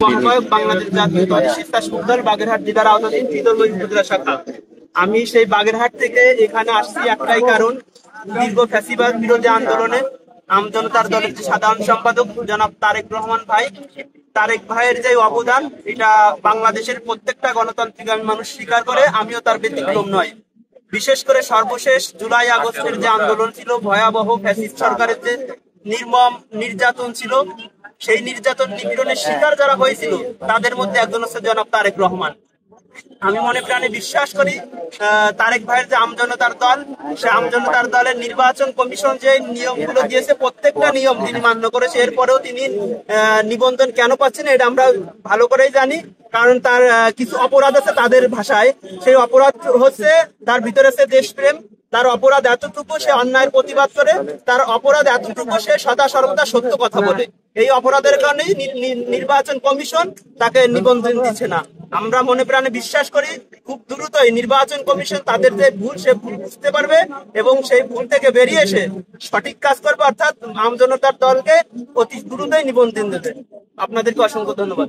আহ্বায়ক বাংলাদেশ জাতীয়তাবাদী স্বেচ্ছাসেবক দল বাগেরহাট জেলার আওতাধীন তিতুরবই উপজেলা শাখা। আমি সেই বাগেরহাট থেকে এখানে আসছি একটাই কারণ, দীর্ঘ ফ্যাসিবাদ বিরোধী আন্দোলনে আমজনতার দলের যে সাধারণ সম্পাদক জনাব তারেক রহমান ভাই, তারেক ভাইয়ের যে অবদান এটা বাংলাদেশের প্রত্যেকটা গণতান্ত্রিক মানুষ স্বীকার করে, আমিও তার ব্যতিক্রম নয়। বিশেষ করে সর্বশেষ জুলাই আগস্টের যে আন্দোলন ছিল, ভয়াবহ ফ্যাসিস্ট সরকারের যে নির্মম নির্যাতন ছিল, সেই নির্যাতন নিপীড়নের শিকার যারা হয়েছিল তাদের মধ্যে একজন হচ্ছে জনাব তারেক রহমান। আমি মনে প্রাণে বিশ্বাস করি তারেক ভাইয়ের যে আমজনতার দল, সে আমজনতার দলের নির্বাচন কমিশন যে নিয়মগুলো দিয়েছে প্রত্যেকটা নিয়ম তিনি মান্য করেছে। এরপরেও তিনি নিবন্ধন কেন পাচ্ছেন এটা আমরা ভালো করেই জানি, কারণ তার কিছু অপরাধ আছে তাদের ভাষায়। সেই অপরাধ হচ্ছে তার ভিতরে আছে দেশপ্রেম, তার অপরাধ এতটুকু সে অন্যায়ের প্রতিবাদ করে, তার অপরাধ এতটুকু সে সদা সর্বদা সত্য কথা বলে। এই অপরাধের কারণে নির্বাচন কমিশন তাকে নিবন্ধন দিচ্ছে না। আমরা মনে প্রাণে বিশ্বাস করি খুব দ্রুতই নির্বাচন কমিশন তাদের যে ভুল সে ভুল বুঝতে পারবে এবং সেই ভুল থেকে বেরিয়ে এসে সঠিক কাজ করবে, অর্থাৎ আমজনতার দলকে অতি দ্রুতই নিবন্ধন দেবে। আপনাদেরকে অসংখ্য ধন্যবাদ।